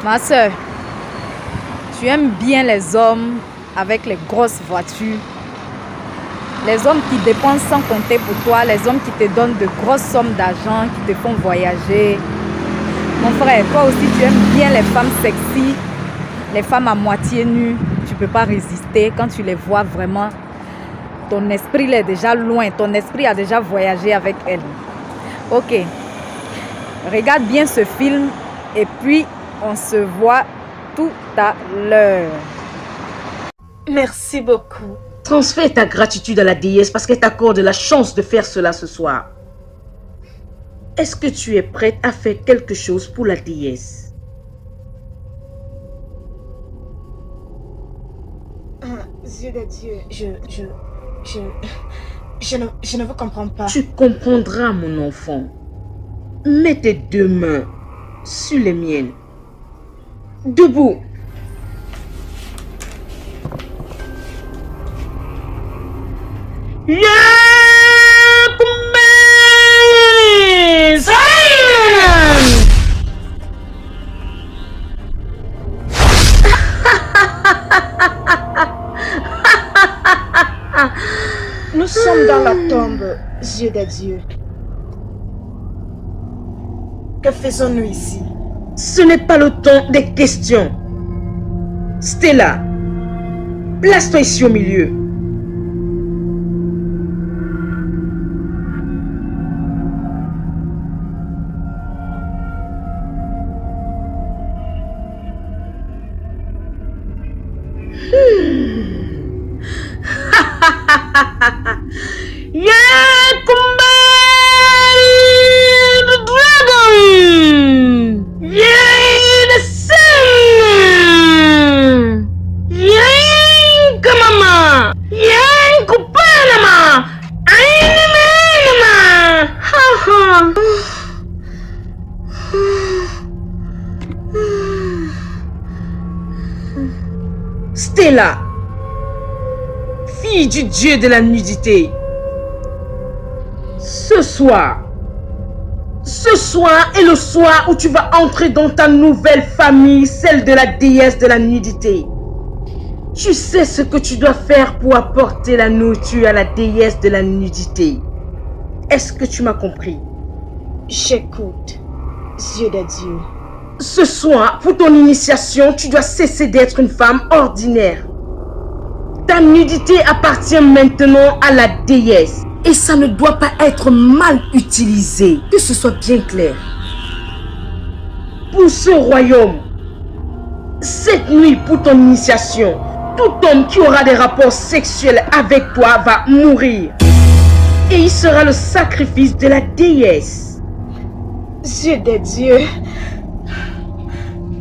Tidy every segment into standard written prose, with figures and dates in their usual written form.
Ma soeur, tu aimes bien les hommes avec les grosses voitures, les hommes qui dépensent sans compter pour toi, les hommes qui te donnent de grosses sommes d'argent, qui te font voyager. Mon frère, toi aussi tu aimes bien les femmes sexy, les femmes à moitié nues. Tu ne peux pas résister quand tu les vois vraiment. Ton esprit est déjà loin, ton esprit a déjà voyagé avec elles. Ok, regarde bien ce film et puis on se voit tout à l'heure. Merci beaucoup. Transfère ta gratitude à la déesse parce qu'elle t'accorde la chance de faire cela ce soir. Est-ce que tu es prête à faire quelque chose pour la déesse? Dieu de Dieu, je ne vous comprends pas. Tu comprendras, mon enfant. Mets tes deux mains sur les miennes. Debout. Nous sommes dans la tombe, Dieu de Dieu. Que faisons-nous ici? Ce n'est pas le temps des questions. Stella, place-toi ici au milieu. Stella, fille du dieu de la nudité, ce soir est le soir où tu vas entrer dans ta nouvelle famille, celle de la déesse de la nudité. Tu sais ce que tu dois faire pour apporter la nourriture à la déesse de la nudité. Est-ce que tu m'as compris? J'écoute, Dieu de Dieu. Ce soir, pour ton initiation, tu dois cesser d'être une femme ordinaire. Ta nudité appartient maintenant à la déesse. Et ça ne doit pas être mal utilisé. Que ce soit bien clair. Pour ce royaume, cette nuit pour ton initiation, tout homme qui aura des rapports sexuels avec toi va mourir. Et il sera le sacrifice de la déesse. Dieu de Dieu.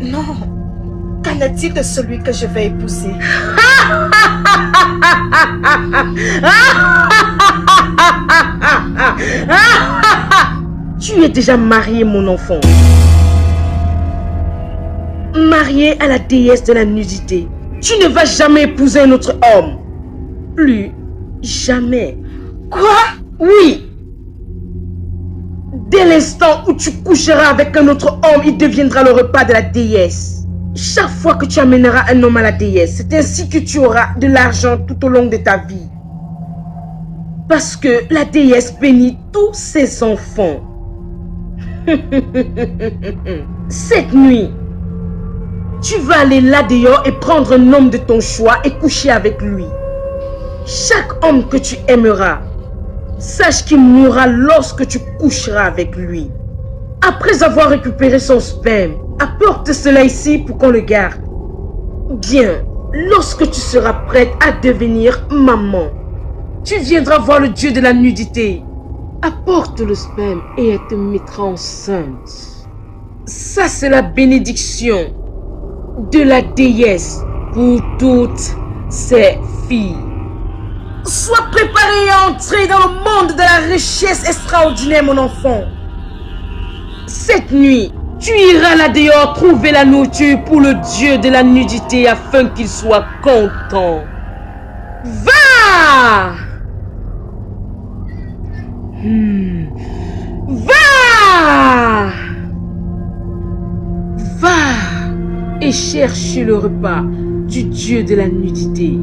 Non. Qu'en est-il de celui que je vais épouser? Tu es déjà marié, mon enfant. Marié à la déesse de la nudité. Tu ne vas jamais épouser un autre homme. Plus jamais. Quoi? Oui. Dès l'instant où tu coucheras avec un autre homme, il deviendra le repas de la déesse. Chaque fois que tu amèneras un homme à la déesse, c'est ainsi que tu auras de l'argent tout au long de ta vie. Parce que la déesse bénit tous ses enfants. Cette nuit, tu vas aller là dehors et prendre un homme de ton choix et coucher avec lui. Chaque homme que tu aimeras, sache qu'il mourra lorsque tu coucheras avec lui. Après avoir récupéré son sperme, apporte cela ici pour qu'on le garde. Bien, lorsque tu seras prête à devenir maman, tu viendras voir le dieu de la nudité. Apporte le sperme et elle te mettra enceinte. Ça, c'est la bénédiction de la déesse pour toutes ses filles. Sois préparé à entrer dans le monde de la richesse extraordinaire, mon enfant. Cette nuit, tu iras là dehors trouver la nourriture pour le dieu de la nudité afin qu'il soit content. Va! Va! Va! et cherche le repas du dieu de la nudité.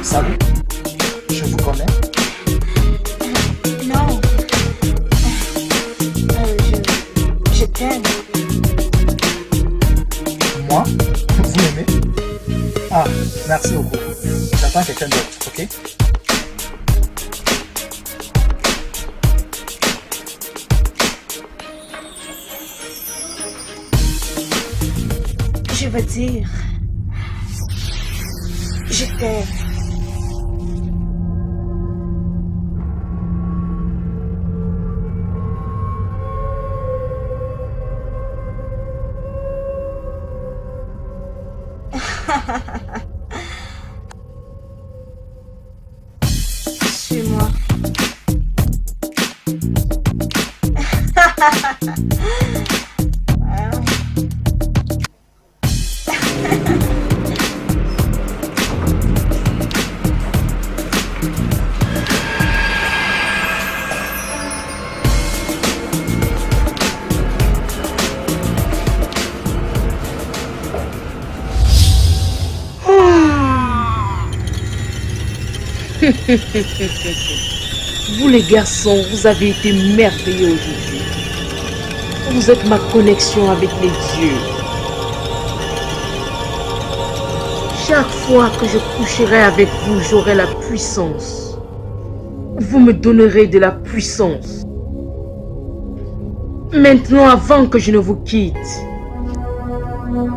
Salut, je vous connais. Non. Je t'aime. Moi? Vous m'aimez? Ah, merci beaucoup. J'attends quelqu'un d'autre, ok? Je veux dire, je t'aime. Suis-moi. Vous les garçons, vous avez été merveilleux aujourd'hui. Vous êtes ma connexion avec les dieux. Chaque fois que je coucherai avec vous, j'aurai la puissance. Vous me donnerez de la puissance. Maintenant, avant que je ne vous quitte,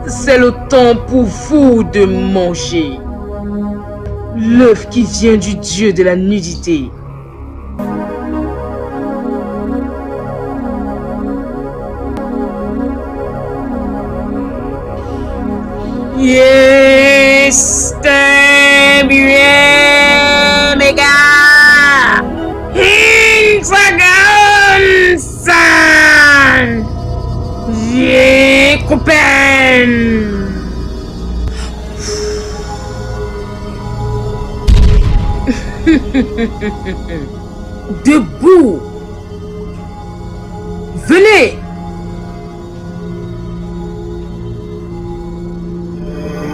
c'est le temps pour vous de manger l'œuf qui vient du dieu de la nudité. Yes, c'est bien, mes gars. Instagram-san. J'ai copain. Debout. Venez.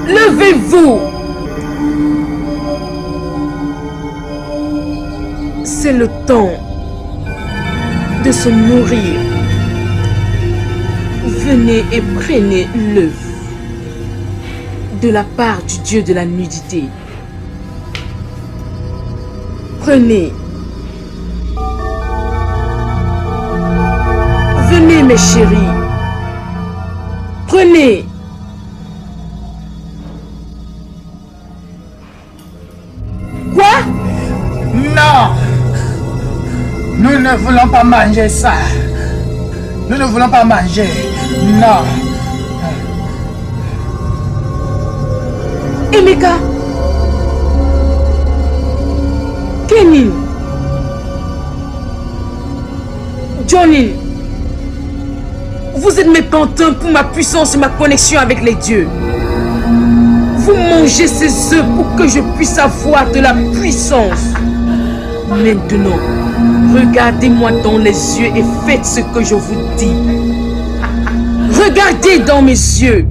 Levez-vous. C'est le temps de se nourrir. Venez et prenez l'œuf de la part du dieu de la nudité. Prenez. Venez mes chéris. Prenez. Quoi? Non! Nous ne voulons pas manger ça. Nous ne voulons pas manger. Non. Emeka. Kenny. Johnny. Vous êtes mes pantins pour ma puissance et ma connexion avec les dieux. Vous mangez ces œufs pour que je puisse avoir de la puissance. Maintenant, regardez-moi dans les yeux et faites ce que je vous dis. Regardez dans mes yeux.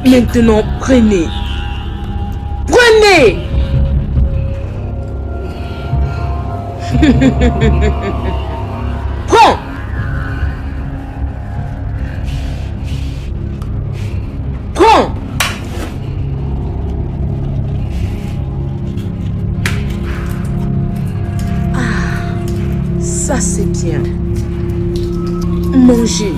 Maintenant, prenez. Prenez! Prends! Prends! Ah, ça c'est bien. Mangez.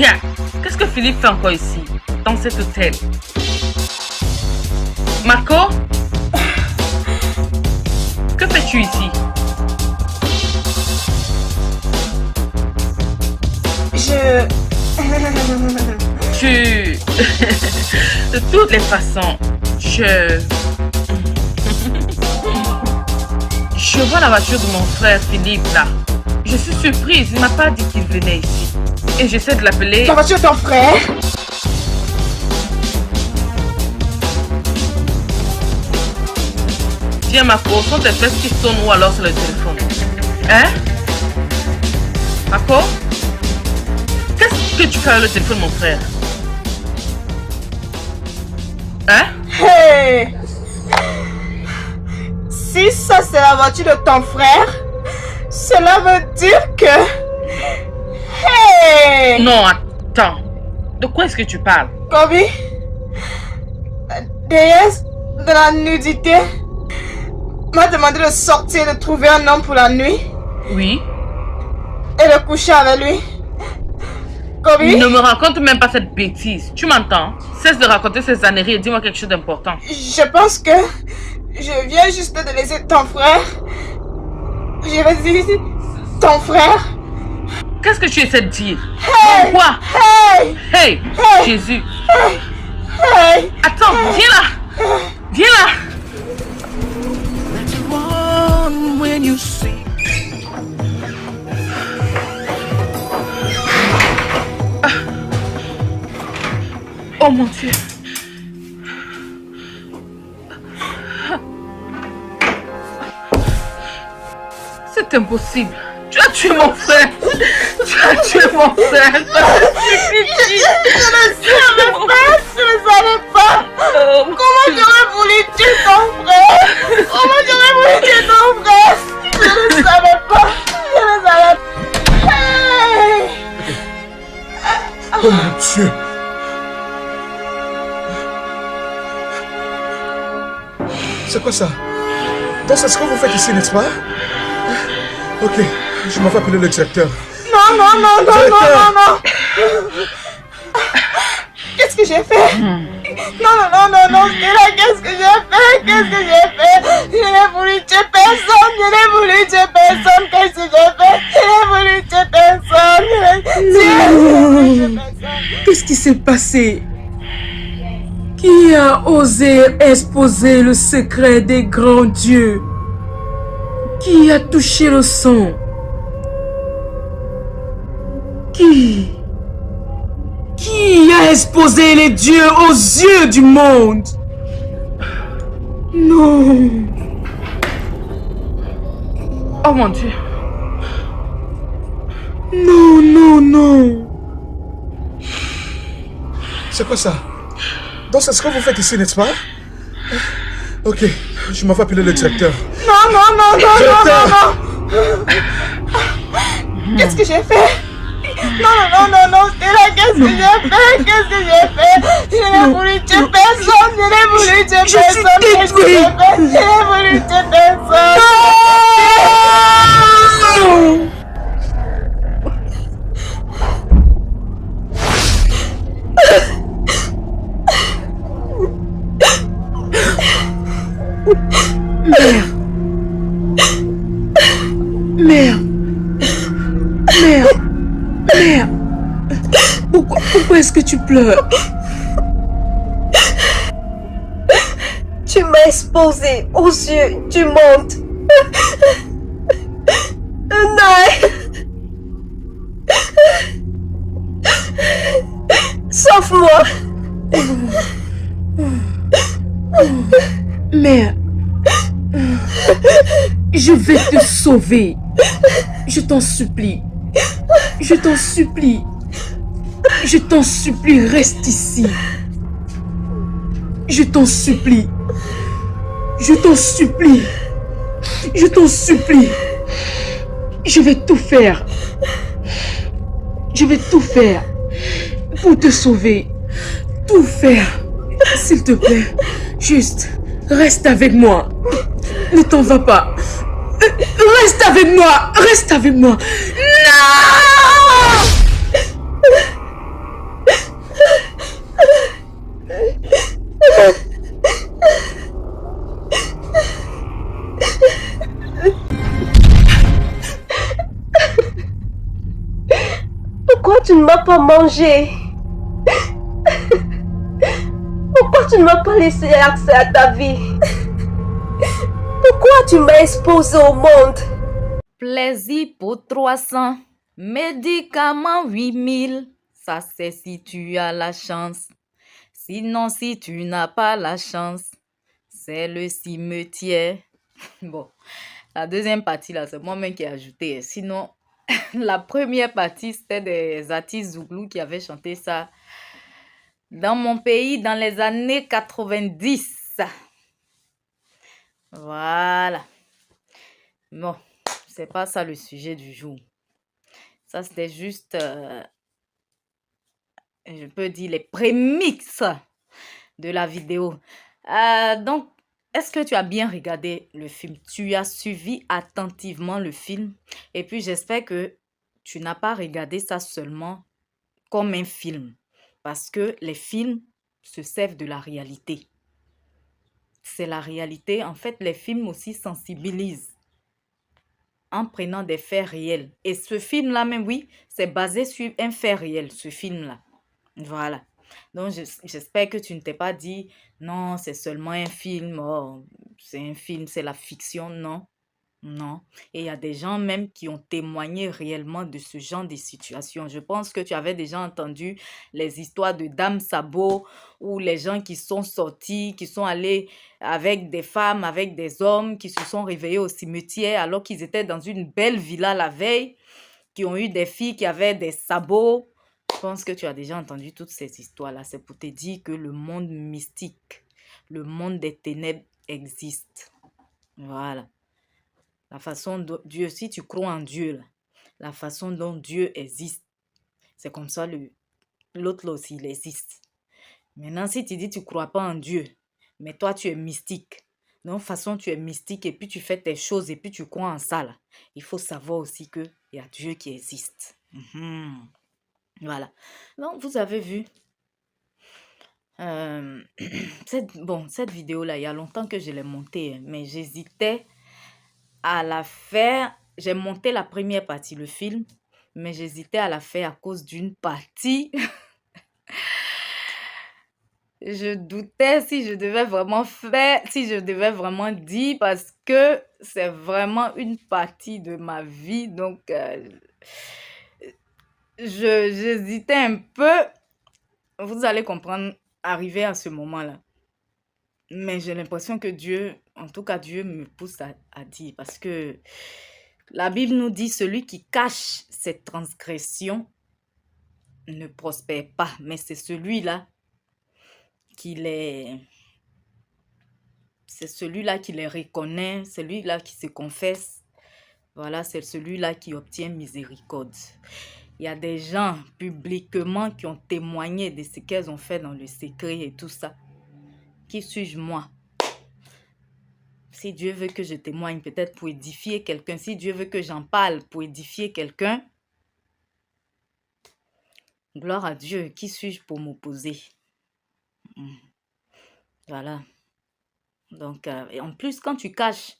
Tiens, qu'est-ce que Philippe fait encore ici, dans cet hôtel? Marco? Que fais-tu ici? Tu... De toutes les façons, je vois la voiture de mon frère Philippe là. Je suis surprise, il m'a pas dit qu'il venait ici. Et j'essaie de l'appeler. La voiture de ton frère? Tiens Marco, sont tes fesses qui sonnent ou alors c'est le téléphone? Hein? Marco? Qu'est-ce que tu fais avec le téléphone mon frère? Hein? Hey! Si ça c'est la voiture de ton frère, cela veut dire que... Hey! Non, attends. De quoi est-ce que tu parles? Kobe, la déesse de la nudité m'a demandé de sortir et de trouver un homme pour la nuit Oui. et de coucher avec lui. Kobe? Ne me raconte même pas cette bêtise. Tu m'entends? Cesse de raconter ces âneries et dis-moi quelque chose d'important. Je pense que je viens juste de laisser ton frère. Je vais dire ton frère. Qu'est-ce que tu essaies de dire? Hey! Quoi? Hey! Hey! Hey! Jésus! Hey! Attends, viens là! Viens là! Oh mon Dieu! C'est impossible! Tu as tué mon frère! Tu as tué mon frère! Je ne savais pas! Comment j'aurais voulu tuer ton frère? Comment j'aurais voulu tuer ton frère? Je ne savais pas! Je ne savais pas! Hey! Oh mon Dieu! C'est quoi ça? Donc c'est ce que vous faites ici, n'est-ce pas? Ok, je m'en vais appeler le directeur. Non, non, non, non, non, non, non! Qu'est-ce que j'ai fait? Non, non, non, non, non, Stella, qu'est-ce que j'ai fait? Qu'est-ce que j'ai fait? Je n'ai voulu tuer personne, je n'ai voulu tuer personne, qu'est-ce que j'ai fait? Je n'ai voulu tuer personne, je n'ai tué personne. Qu'est-ce qui s'est passé? Qui a osé exposer le secret des grands dieux? Qui a touché le sang? Qui a exposé les dieux aux yeux du monde? Non. Oh mon Dieu! Non, non, non. C'est quoi ça? Donc c'est ce que vous faites ici, n'est-ce pas? Ok, je m'en vais appeler le directeur. Non, non, non, non, non, non, non. Qu'est-ce que j'ai fait? Non, non, non, non, Stella, qu'est-ce que j'ai fait? Qu'est-ce que j'ai fait? Je n'ai voulu tuer personne, je n'ai voulu tuer personne, qu'est-ce que j'ai fait? Je n'ai voulu tuer personne. Non. Mère. Mère. Mère. Pourquoi est-ce que tu pleures? Tu m'as exposé aux yeux du monde. Non. Sauve-moi. Mère. Je vais te sauver. Je t'en supplie. Je t'en supplie. Je t'en supplie, reste ici. Je t'en supplie. Je t'en supplie. Je t'en supplie. Je vais tout faire. Je vais tout faire pour te sauver. Tout faire. S'il te plaît, juste reste avec moi. Ne t'en va pas. Reste avec moi. Reste avec moi. Non! pourquoi tu ne m'as pas mangé? Pourquoi tu ne m'as pas laissé accès à ta vie? Pourquoi tu m'as exposé au monde? Plaisir pour 300, médicaments 8000. Ça, c'est si tu as la chance. Sinon, si tu n'as pas la chance, c'est le cimetière. Bon, la deuxième partie, là, c'est moi-même qui ai ajouté. Sinon, la première partie, c'était des artistes Zouglou qui avaient chanté ça dans mon pays dans les années 90. Voilà. Bon, c'est pas ça le sujet du jour. Ça, c'était juste, je peux dire, les prémices de la vidéo. Donc, est-ce que tu as bien regardé le film? Tu as suivi attentivement le film? Et puis, j'espère que tu n'as pas regardé ça seulement comme un film. Parce que les films se servent de la réalité. C'est la réalité. En fait, les films aussi sensibilisent en prenant des faits réels. Et ce film-là, même, oui, c'est basé sur un fait réel, ce film-là. Voilà. Donc, j'espère que tu ne t'es pas dit, non, c'est seulement un film, oh, c'est un film, c'est la fiction. Non, non. Et il y a des gens même qui ont témoigné réellement de ce genre de situation. Je pense que tu avais déjà entendu les histoires de Dame Sabot ou les gens qui sont sortis, qui sont allés avec des femmes, avec des hommes, qui se sont réveillés au cimetière alors qu'ils étaient dans une belle villa la veille, qui ont eu des filles qui avaient des sabots. Je pense que tu as déjà entendu toutes ces histoires-là. C'est pour te dire que le monde mystique, le monde des ténèbres existe. Voilà. La façon dont Dieu, si tu crois en Dieu, là, la façon dont Dieu existe, c'est comme ça l'autre là aussi, il existe. Maintenant, si tu dis tu ne crois pas en Dieu, mais toi tu es mystique, de toute façon tu es mystique et puis tu fais tes choses et puis tu crois en ça, là, il faut savoir aussi qu'il y a Dieu qui existe. Voilà. Donc, vous avez vu, cette vidéo-là, il y a longtemps que je l'ai montée, mais j'hésitais à la faire. J'ai monté la première partie, le film, mais j'hésitais à la faire à cause d'une partie. Je doutais si je devais vraiment faire, si je devais vraiment dire, parce que c'est vraiment une partie de ma vie. Donc, j'hésitais un peu. Vous allez comprendre, arrivé à ce moment-là. Mais j'ai l'impression que Dieu, en tout cas Dieu me pousse à dire, parce que la Bible nous dit, celui qui cache ses transgressions ne prospère pas, mais c'est celui-là qui les reconnaît, celui-là qui se confesse. Voilà, c'est celui-là qui obtient miséricorde. Il y a des gens publiquement qui ont témoigné de ce qu'elles ont fait dans le secret et tout ça. Qui suis-je moi? Si Dieu veut que je témoigne, peut-être pour édifier quelqu'un, si Dieu veut que j'en parle pour édifier quelqu'un, gloire à Dieu, qui suis-je pour m'opposer? Voilà. Donc, et en plus, quand tu caches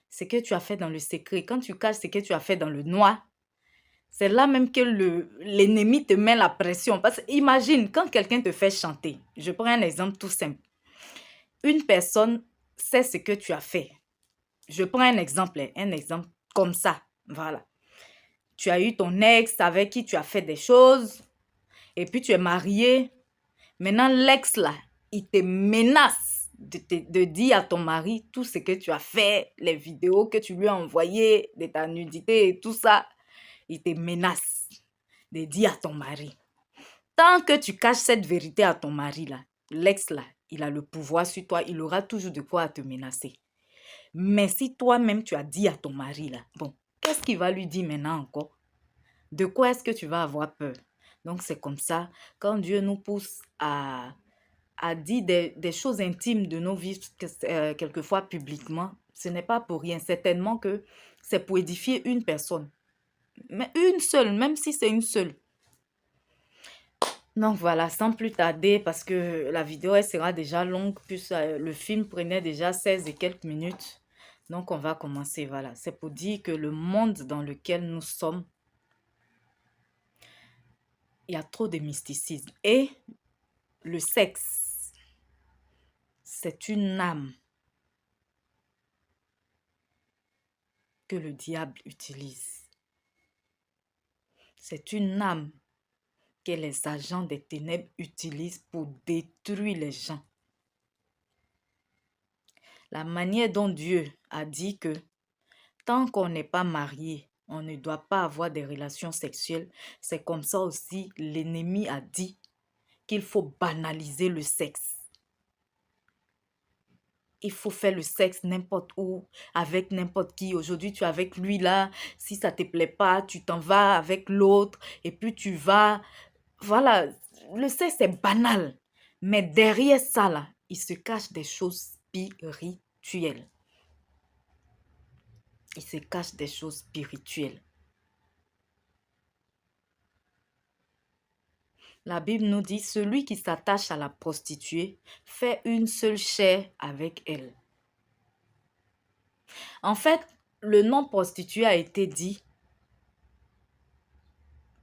ce que tu as fait dans le secret, quand tu caches ce que tu as fait dans le noir, c'est là même que l'ennemi te met la pression. Parce que imagine, quand quelqu'un te fait chanter, je prends un exemple tout simple. Une personne sait ce que tu as fait. Je prends un exemple comme ça. Voilà. Tu as eu ton ex avec qui tu as fait des choses, et puis tu es marié. Maintenant, l'ex là, il te menace de dire à ton mari tout ce que tu as fait, les vidéos que tu lui as envoyées de ta nudité et tout ça. Il te menace de dire à ton mari. Tant que tu caches cette vérité à ton mari là, l'ex là, il a le pouvoir sur toi, il aura toujours de quoi te menacer. Mais si toi-même tu as dit à ton mari là, bon, qu'est-ce qu'il va lui dire maintenant encore? De quoi est-ce que tu vas avoir peur? Donc c'est comme ça, quand Dieu nous pousse à dire des choses intimes de nos vies, quelquefois publiquement, ce n'est pas pour rien. Certainement que c'est pour édifier une personne. Mais une seule, même si c'est une seule. Donc voilà, sans plus tarder, parce que la vidéo elle sera déjà longue, puis le film prenait déjà 16 et quelques minutes. Donc on va commencer, voilà. C'est pour dire que le monde dans lequel nous sommes Il y a trop de mysticisme. Et le sexe, c'est une âme que le diable utilise. C'est une âme que les agents des ténèbres utilisent pour détruire les gens. La manière dont Dieu a dit que tant qu'on n'est pas marié, on ne doit pas avoir des relations sexuelles, c'est comme ça aussi l'ennemi a dit qu'il faut banaliser le sexe. Il faut faire le sexe n'importe où, avec n'importe qui. Aujourd'hui, tu es avec lui là. Si ça ne te plaît pas, tu t'en vas avec l'autre. Et puis tu vas... Voilà, le sexe est banal. Mais derrière ça là, il se cache des choses spirituelles. Il se cache des choses spirituelles. La Bible nous dit, celui qui s'attache à la prostituée fait une seule chair avec elle. En fait, le nom prostituée a été dit,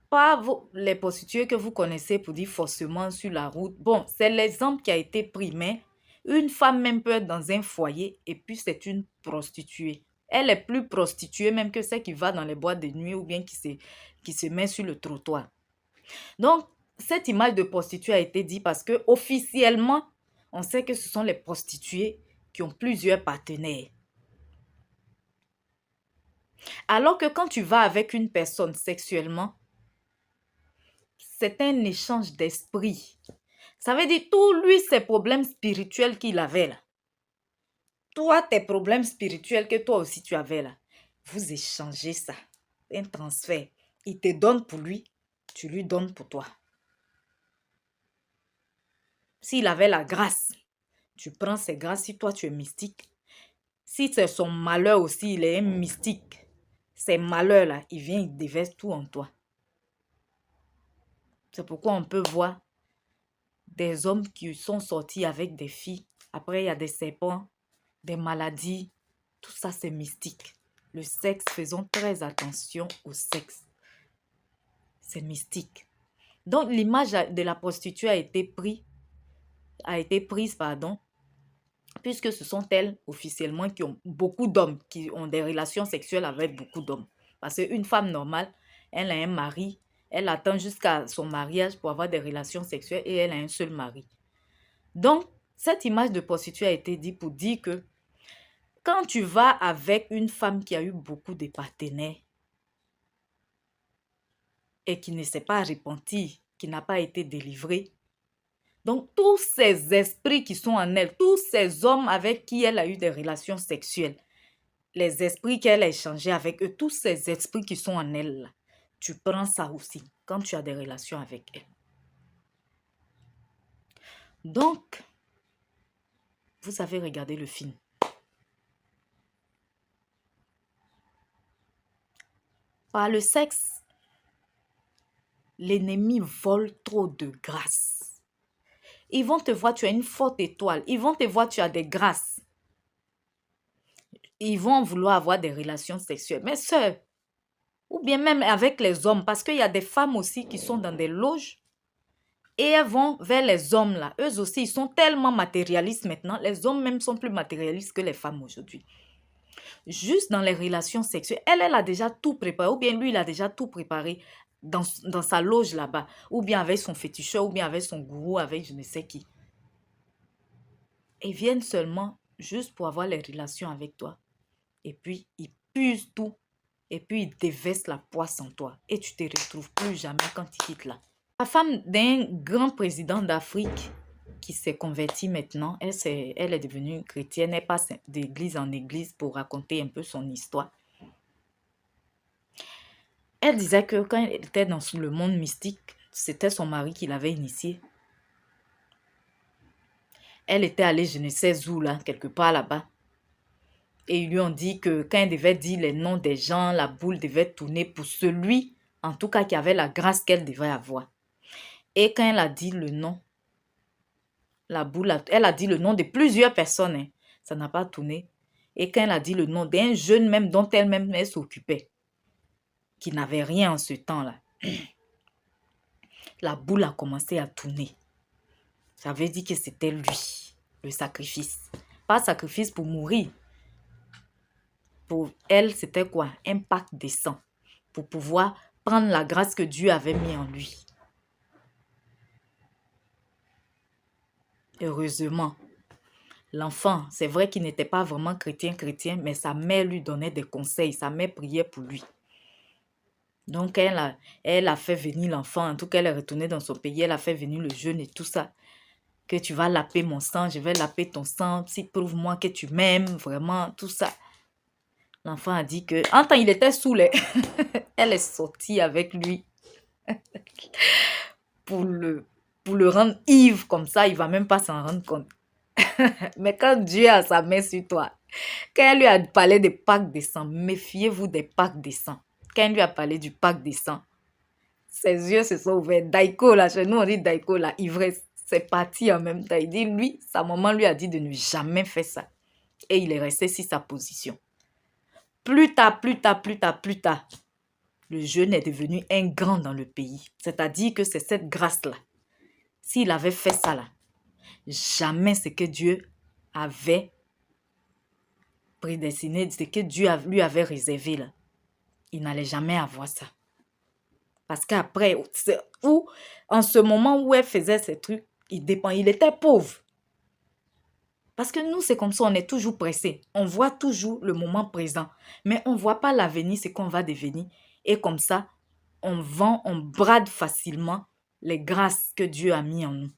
pas les prostituées que vous connaissez pour dire forcément sur la route. Bon, c'est l'exemple qui a été pris, mais une femme même peut être dans un foyer et puis c'est une prostituée. Elle est plus prostituée même que celle qui va dans les boîtes de nuit ou bien qui se met sur le trottoir. Donc, cette image de prostituée a été dit parce que officiellement, on sait que ce sont les prostituées qui ont plusieurs partenaires. Alors que quand tu vas avec une personne sexuellement, c'est un échange d'esprit. Ça veut dire tous lui, ses problèmes spirituels qu'il avait là. Toi, tes problèmes spirituels que toi aussi tu avais là. Vous échangez ça. Un transfert. Il te donne pour lui, tu lui donnes pour toi. S'il avait la grâce, tu prends ses grâces. Si toi, tu es mystique. Si c'est son malheur aussi, il est un mystique. Ces malheurs-là, il vient, il déverse tout en toi. C'est pourquoi on peut voir des hommes qui sont sortis avec des filles. Après, il y a des serpents, des maladies. Tout ça, c'est mystique. Le sexe, faisons très attention au sexe. C'est mystique. Donc, l'image de la prostituée a été prise, puisque ce sont elles, officiellement, qui ont beaucoup d'hommes, qui ont des relations sexuelles avec beaucoup d'hommes. Parce qu'une femme normale, elle a un mari, elle attend jusqu'à son mariage pour avoir des relations sexuelles et elle a un seul mari. Donc, cette image de prostituée a été dit pour dire que quand tu vas avec une femme qui a eu beaucoup de partenaires et qui ne s'est pas repentie, qui n'a pas été délivrée, donc tous ces esprits qui sont en elle, tous ces hommes avec qui elle a eu des relations sexuelles, les esprits qu'elle a échangés avec eux, tous ces esprits qui sont en elle, là, tu prends ça aussi quand tu as des relations avec elle. Donc, vous avez regardé le film. Par le sexe, l'ennemi vole trop de grâce. Ils vont te voir, tu as une forte étoile. Ils vont te voir, tu as des grâces. Ils vont vouloir avoir des relations sexuelles. Mais sœurs, ou bien même avec les hommes, parce qu'il y a des femmes aussi qui sont dans des loges et elles vont vers les hommes là. Eux aussi, ils sont tellement matérialistes maintenant. Les hommes même sont plus matérialistes que les femmes aujourd'hui. Juste dans les relations sexuelles, elle a déjà tout préparé, ou bien lui, il a déjà tout préparé dans sa loge là-bas, ou bien avec son féticheur, ou bien avec son gourou, avec je ne sais qui. Ils viennent seulement juste pour avoir les relations avec toi. Et puis, ils puisent tout. Et puis, ils déversent la poisse en toi. Et tu ne te retrouves plus jamais quand ils quittent là. La femme d'un grand président d'Afrique qui s'est convertie maintenant, elle est devenue chrétienne, elle passe d'église en église pour raconter un peu son histoire. Elle disait que quand elle était dans le monde mystique, c'était son mari qui l'avait initiée. Elle était allée je ne sais où là, quelque part là-bas. Et ils lui ont dit que quand elle devait dire les noms des gens, la boule devait tourner pour celui, en tout cas qui avait la grâce qu'elle devait avoir. Et quand elle a dit le nom, la boule, elle a dit le nom de plusieurs personnes, hein. Ça n'a pas tourné. Et quand elle a dit le nom d'un jeune même dont elle-même s'occupait, qui n'avait rien en ce temps-là, la boule a commencé à tourner. Ça veut dire que c'était lui, le sacrifice. Pas sacrifice pour mourir. Pour elle, c'était quoi? Un pacte de sang. Pour pouvoir prendre la grâce que Dieu avait mis en lui. Heureusement, l'enfant, c'est vrai qu'il n'était pas vraiment chrétien, mais sa mère lui donnait des conseils. Sa mère priait pour lui. Donc, elle a fait venir l'enfant. En tout cas, elle est retournée dans son pays. Elle a fait venir le jeûne et tout ça. Que tu vas laper mon sang, je vais laper ton sang. Si prouve-moi que tu m'aimes, vraiment, tout ça. L'enfant a dit que... En temps, il était saoul. Elle est sortie avec lui pour le rendre ivre comme ça. Il ne va même pas s'en rendre compte. Mais quand Dieu a sa main sur toi, quand elle lui a parlé des pactes de sang, méfiez-vous des pactes de sang. Quand elle lui a parlé du pacte de sang, ses yeux se sont ouverts. Daiko, là, chez nous, on dit Daiko, là, ivresse. C'est parti en même temps. Il dit, lui, sa maman lui a dit de ne jamais faire ça. Et il est resté sur sa position. Plus tard, le jeune est devenu un grand dans le pays. C'est-à-dire que c'est cette grâce-là. S'il avait fait ça là, jamais ce que Dieu avait prédestiné, ce que Dieu lui avait réservé là, il n'allait jamais avoir ça. Parce qu'après, en ce moment où elle faisait ces trucs, il était pauvre. Parce que nous, c'est comme ça, on est toujours pressé. On voit toujours le moment présent. Mais on ne voit pas l'avenir, ce qu'on va devenir. Et comme ça, on brade facilement les grâces que Dieu a mis en nous.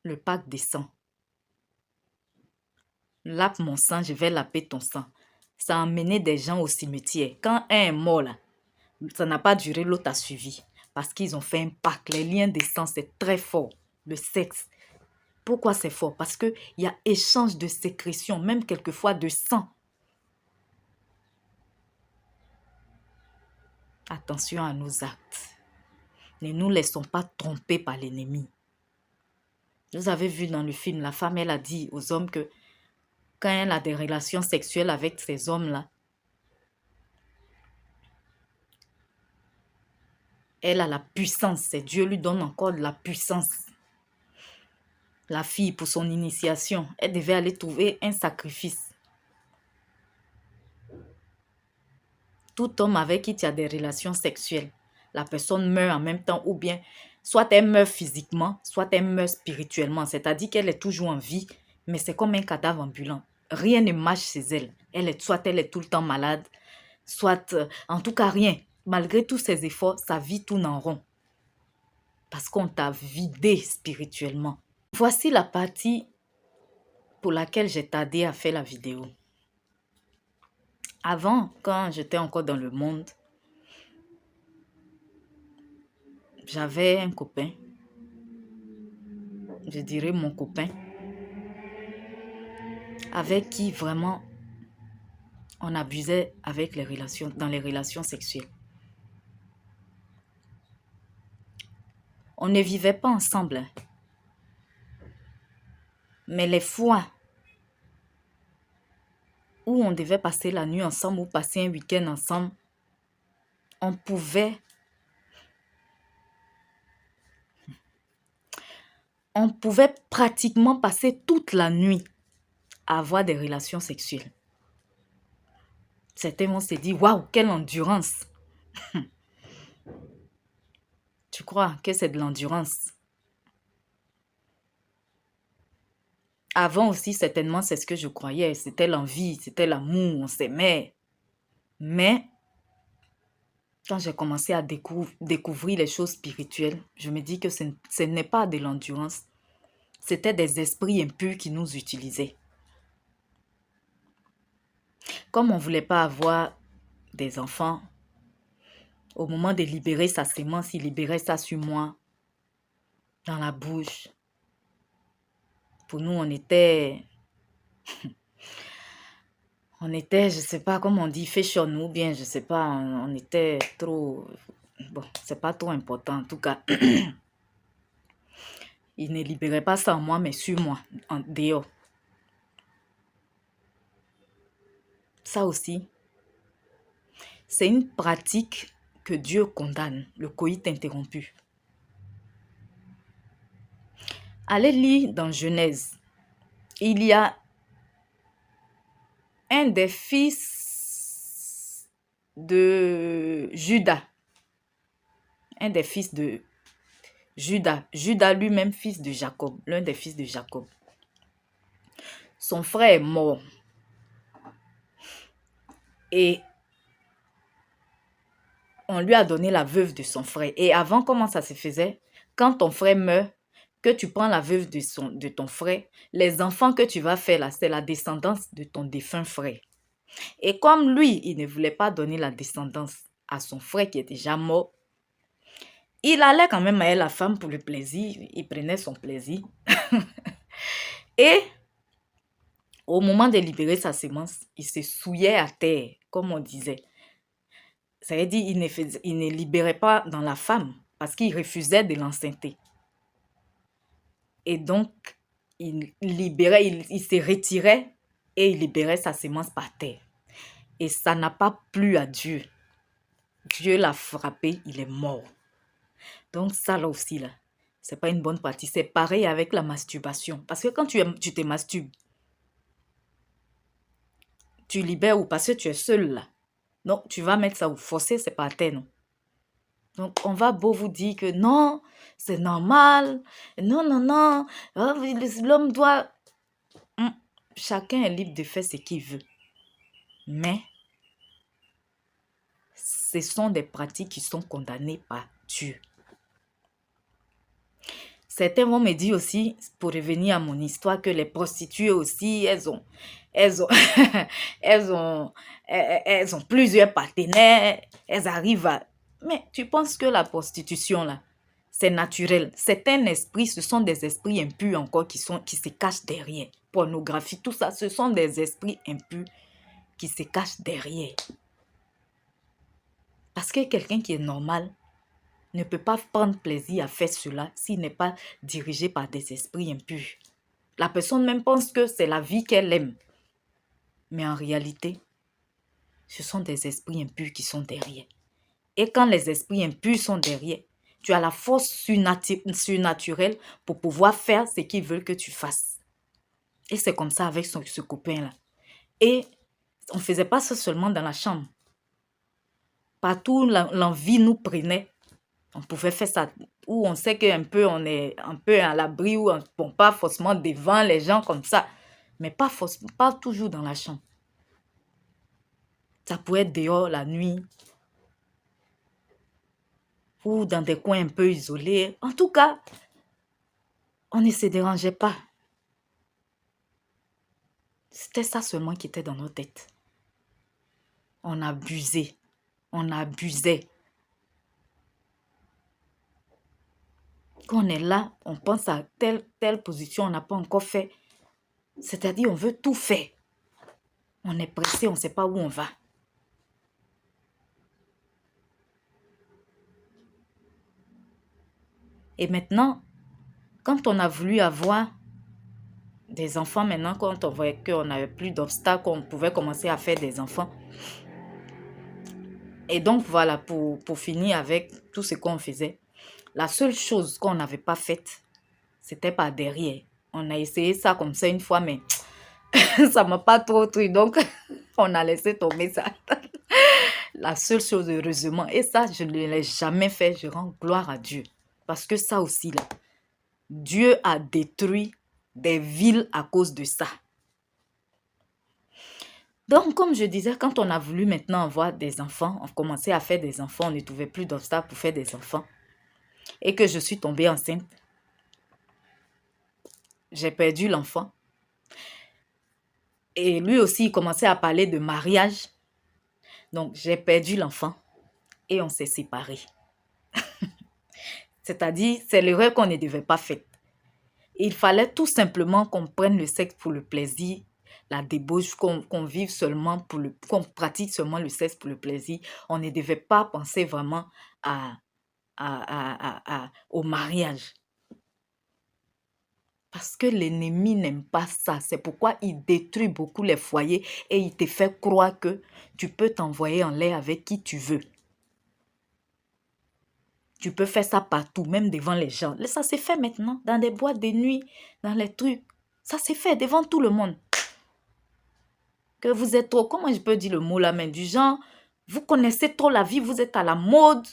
Le pacte des sangs. Lape mon sang, je vais laper ton sang. Ça a emmené des gens au cimetière. Quand un est mort là, ça n'a pas duré, l'autre a suivi. Parce qu'ils ont fait un pacte. Les liens de sang, c'est très fort. Le sexe. Pourquoi c'est fort? Parce qu'il y a échange de sécrétions, même quelquefois de sang. Attention à nos actes. Ne nous laissons pas tromper par l'ennemi. Vous avez vu dans le film, la femme, elle a dit aux hommes que quand elle a des relations sexuelles avec ces hommes-là, elle a la puissance. Dieu lui donne encore de la puissance. La fille, pour son initiation, elle devait aller trouver un sacrifice. Tout homme avec qui tu as des relations sexuelles, la personne meurt en même temps ou bien soit elle meurt physiquement, soit elle meurt spirituellement. C'est-à-dire qu'elle est toujours en vie, mais c'est comme un cadavre ambulant. Rien ne marche chez elle. Soit elle est tout le temps malade, soit en tout cas rien. Malgré tous ses efforts, sa vie tourne en rond. Parce qu'on t'a vidé spirituellement. Voici la partie pour laquelle j'ai tardé à faire la vidéo. Avant, quand j'étais encore dans le monde, j'avais un copain. Je dirais mon copain. Avec qui vraiment on abusait avec dans les relations sexuelles. On ne vivait pas ensemble. Hein. Mais les fois où on devait passer la nuit ensemble ou passer un week-end ensemble, on pouvait pratiquement passer toute la nuit à avoir des relations sexuelles. Certains vont se dire, waouh, quelle endurance! Tu crois que c'est de l'endurance? Avant aussi, certainement, c'est ce que je croyais. C'était l'envie, c'était l'amour, on s'aimait. Mais quand j'ai commencé à découvrir les choses spirituelles, je me dis que ce n'est pas de l'endurance. C'était des esprits impurs qui nous utilisaient. Comme on ne voulait pas avoir des enfants, au moment de libérer sa sémence, il libérait ça sur moi, dans la bouche. Pour nous, on était, je ne sais pas comment on dit, fait sur nous, ou bien, je ne sais pas, on était trop, bon, c'est pas trop important, en tout cas. Il ne libérait pas ça en moi, mais sur moi, en dehors. Ça aussi, c'est une pratique que Dieu condamne, le coït interrompu. Allez lire dans Genèse. Il y a un des fils de Judas. Un des fils de Judas. Judas lui-même, fils de Jacob. L'un des fils de Jacob. Son frère est mort. Et on lui a donné la veuve de son frère. Et avant, comment ça se faisait? Quand ton frère meurt, que tu prends la veuve de ton frère, les enfants que tu vas faire là, c'est la descendance de ton défunt frère. Et comme lui, il ne voulait pas donner la descendance à son frère qui est déjà mort, il allait quand même à la femme pour le plaisir. Il prenait son plaisir. Et au moment de libérer sa sémence, il se souillait à terre, comme on disait. Ça veut dire il ne libérait pas dans la femme parce qu'il refusait de l'enceinte. Et donc, il se retirait et il libérait sa sémence par terre. Et ça n'a pas plu à Dieu. Dieu l'a frappé, il est mort. Donc ça là aussi, là, c'est pas une bonne pratique. C'est pareil avec la masturbation. Parce que quand tu te masturbes, tu libères ou parce que tu es seul là. Non, tu vas mettre ça ou forcer, c'est pas à terre, non. Donc, on va beau vous dire que non, c'est normal. Non, non, non. L'homme doit... Chacun est libre de faire ce qu'il veut. Mais, ce sont des pratiques qui sont condamnées par Dieu. Certains vont me dire aussi, pour revenir à mon histoire, que les prostituées aussi, elles ont elles ont plusieurs partenaires, elles arrivent à... Mais tu penses que la prostitution, là, c'est naturel. C'est un esprit, ce sont des esprits impurs encore qui se cachent derrière. Pornographie, tout ça, ce sont des esprits impurs qui se cachent derrière. Parce que quelqu'un qui est normal ne peut pas prendre plaisir à faire cela s'il n'est pas dirigé par des esprits impurs. La personne même pense que c'est la vie qu'elle aime. Mais en réalité, ce sont des esprits impurs qui sont derrière. Et quand les esprits impurs sont derrière, tu as la force surnaturelle pour pouvoir faire ce qu'ils veulent que tu fasses. Et c'est comme ça avec ce copain-là. Et on ne faisait pas ça seulement dans la chambre. Partout, l'envie nous prenait. On pouvait faire ça où on sait qu'un peu, on est un peu à l'abri, ou bon, pas forcément devant les gens comme ça. Mais pas toujours dans la chambre. Ça pouvait être dehors la nuit. Ou dans des coins un peu isolés. En tout cas, on ne se dérangeait pas. C'était ça seulement qui était dans nos têtes. On abusait. On abusait. Quand on est là, on pense à telle position, on n'a pas encore fait. C'est-à-dire, on veut tout faire. On est pressé, on ne sait pas où on va. Et maintenant, quand on a voulu avoir des enfants, maintenant, quand on voyait qu'on n'avait plus d'obstacles, on pouvait commencer à faire des enfants. Et donc, voilà, pour finir avec tout ce qu'on faisait, la seule chose qu'on n'avait pas faite, c'était par derrière. On a essayé ça comme ça une fois, mais ça ne m'a pas trop truc. Donc, on a laissé tomber ça. La seule chose, heureusement, et ça, je ne l'ai jamais fait, je rends gloire à Dieu. Parce que ça aussi, là, Dieu a détruit des villes à cause de ça. Donc, comme je disais, quand on a voulu maintenant avoir des enfants, on commençait à faire des enfants, on ne trouvait plus d'obstacles pour faire des enfants. Et que je suis tombée enceinte. J'ai perdu l'enfant. Et lui aussi, il commençait à parler de mariage. Donc, j'ai perdu l'enfant et on s'est séparés. C'est-à-dire, c'est l'erreur qu'on ne devait pas faire. Il fallait tout simplement qu'on prenne le sexe pour le plaisir, la débauche, qu'on vive seulement qu'on pratique seulement le sexe pour le plaisir. On ne devait pas penser vraiment au mariage. Parce que l'ennemi n'aime pas ça. C'est pourquoi il détruit beaucoup les foyers et il te fait croire que tu peux t'envoyer en l'air avec qui tu veux. Tu peux faire ça partout, même devant les gens. Ça s'est fait maintenant, dans des boîtes de nuit, dans les trucs. Ça s'est fait devant tout le monde. Que vous êtes trop, comment je peux dire le mot là, mais du genre, vous connaissez trop la vie, vous êtes à la mode.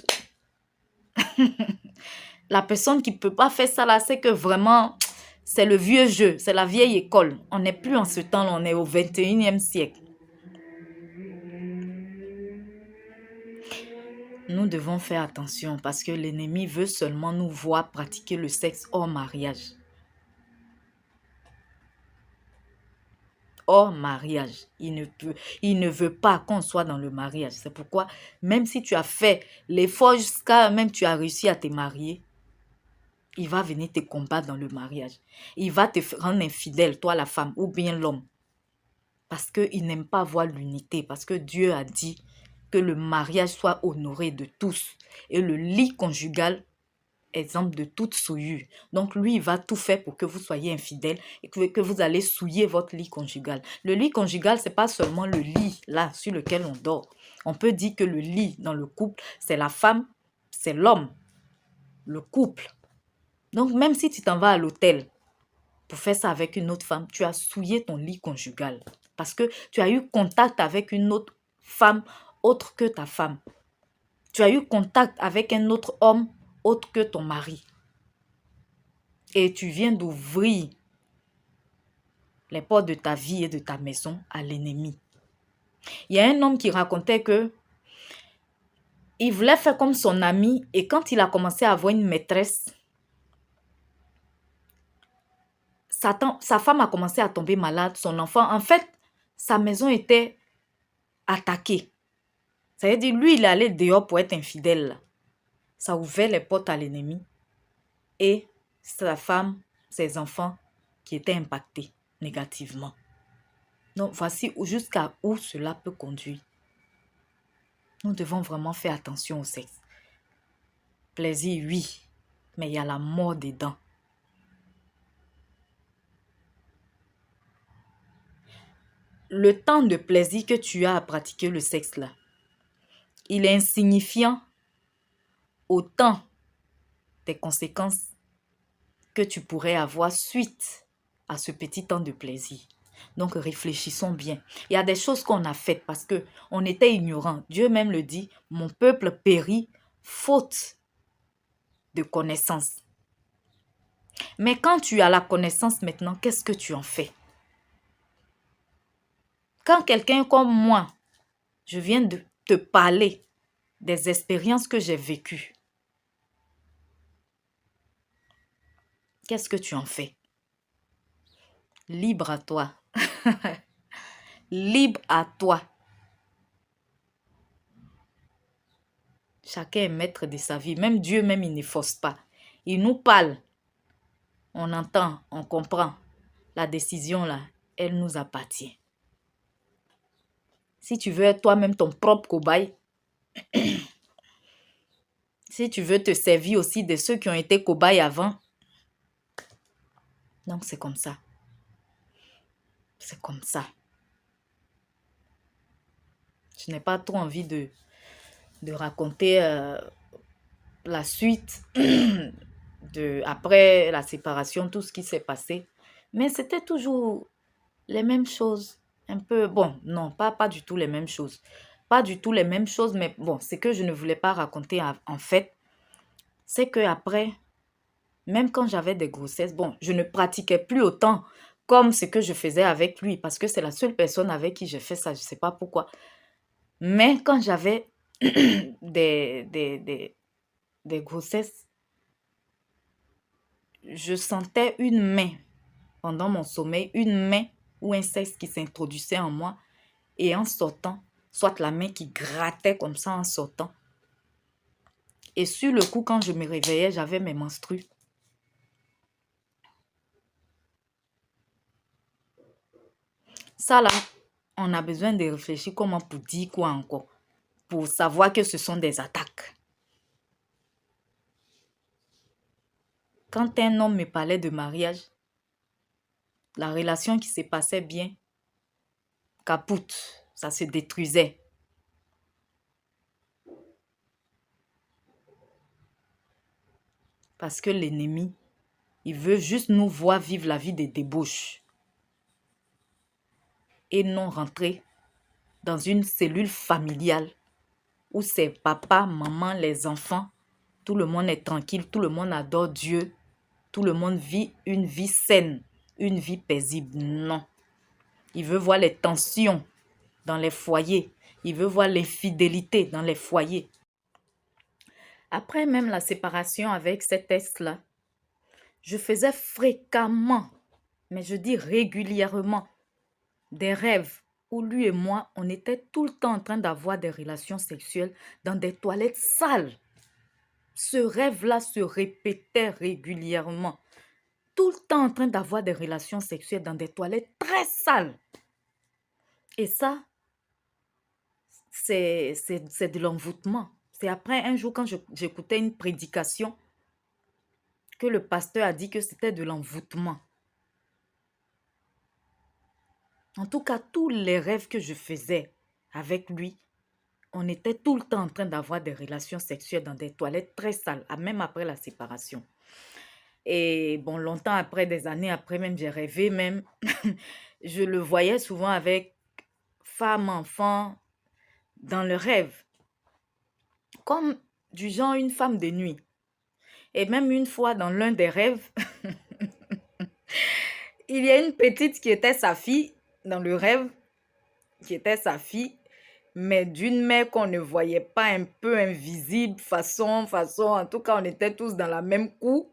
La personne qui ne peut pas faire ça là, c'est que vraiment... C'est le vieux jeu, c'est la vieille école. On n'est plus en ce temps-là, on est au 21e siècle. Nous devons faire attention parce que l'ennemi veut seulement nous voir pratiquer le sexe hors mariage. Hors mariage. Il ne veut pas qu'on soit dans le mariage. C'est pourquoi, même si tu as fait l'effort jusqu'à même tu as réussi à te marier, il va venir te combattre dans le mariage. Il va te rendre infidèle, toi la femme ou bien l'homme. Parce qu'il n'aime pas voir l'unité. Parce que Dieu a dit que le mariage soit honoré de tous. Et le lit conjugal, exemple de toute souillure. Donc lui, il va tout faire pour que vous soyez infidèle et que vous allez souiller votre lit conjugal. Le lit conjugal, ce n'est pas seulement le lit là sur lequel on dort. On peut dire que le lit dans le couple, c'est la femme, c'est l'homme, le couple. Donc, même si tu t'en vas à l'hôtel pour faire ça avec une autre femme, tu as souillé ton lit conjugal parce que tu as eu contact avec une autre femme autre que ta femme. Tu as eu contact avec un autre homme autre que ton mari. Et tu viens d'ouvrir les portes de ta vie et de ta maison à l'ennemi. Il y a un homme qui racontait que il voulait faire comme son ami et quand il a commencé à avoir une maîtresse, sa femme a commencé à tomber malade, son enfant. En fait, sa maison était attaquée. Ça veut dire, lui, il est allé dehors pour être infidèle. Là. Ça ouvrait les portes à l'ennemi. Et sa femme, ses enfants qui étaient impactés négativement. Donc, voici jusqu'à où cela peut conduire. Nous devons vraiment faire attention au sexe. Plaisir, oui, mais il y a la mort dedans. Le temps de plaisir que tu as à pratiquer le sexe là, il est insignifiant autant des conséquences que tu pourrais avoir suite à ce petit temps de plaisir. Donc réfléchissons bien. Il y a des choses qu'on a faites parce qu'on était ignorants. Dieu même le dit, mon peuple périt faute de connaissance. Mais quand tu as la connaissance maintenant, qu'est-ce que tu en fais? Quand quelqu'un comme moi, je viens de te parler des expériences que j'ai vécues, qu'est-ce que tu en fais? Libre à toi. Libre à toi. Chacun est maître de sa vie. Même Dieu, même, il ne force pas. Il nous parle. On entend, on comprend. La décision, là, elle nous appartient. Si tu veux être toi-même ton propre cobaye, si tu veux te servir aussi de ceux qui ont été cobayes avant, donc c'est comme ça. C'est comme ça. Je n'ai pas trop envie de raconter la suite après la séparation, tout ce qui s'est passé. Mais c'était toujours les mêmes choses. Un peu, bon, non, pas du tout les mêmes choses. Pas du tout les mêmes choses, mais bon, ce que je ne voulais pas raconter en fait, c'est qu'après, même quand j'avais des grossesses, bon, je ne pratiquais plus autant comme ce que je faisais avec lui, parce que c'est la seule personne avec qui j'ai fait ça, je ne sais pas pourquoi. Mais quand j'avais des grossesses, je sentais une main, pendant mon sommeil, une main ou un sexe qui s'introduisait en moi, et en sortant, soit la main qui grattait comme ça en sortant. Et sur le coup, quand je me réveillais, j'avais mes menstrues. Ça là, on a besoin de réfléchir comment pour dire quoi encore. Pour savoir que ce sont des attaques. Quand un homme me parlait de mariage, La relation qui se passait bien, capoute, ça se détruisait. Parce que l'ennemi, il veut juste nous voir vivre la vie des débauches et non rentrer dans une cellule familiale où c'est papa, maman, les enfants, tout le monde est tranquille, tout le monde adore Dieu, tout le monde vit une vie saine, une vie paisible. Non. Il veut voir les tensions dans les foyers. Il veut voir l'infidélité dans les foyers. Après même la séparation avec cet ex-là, je faisais fréquemment, mais je dis régulièrement, des rêves où lui et moi, on était tout le temps en train d'avoir des relations sexuelles dans des toilettes sales. Ce rêve-là se répétait régulièrement. Tout le temps en train d'avoir des relations sexuelles dans des toilettes très sales. Et ça, c'est de l'envoûtement. C'est après un jour quand j'écoutais une prédication que le pasteur a dit que c'était de l'envoûtement. En tout cas, tous les rêves que je faisais avec lui, on était tout le temps en train d'avoir des relations sexuelles dans des toilettes très sales, même après la séparation. Et bon, longtemps après, des années après, même j'ai rêvé, même, je le voyais souvent avec femme, enfant, dans le rêve. Comme du genre une femme de nuit. Et même une fois, dans l'un des rêves, il y a une petite qui était sa fille, dans le rêve, qui était sa fille, mais d'une mère qu'on ne voyait pas, un peu invisible, façon, en tout cas, on était tous dans la même cour.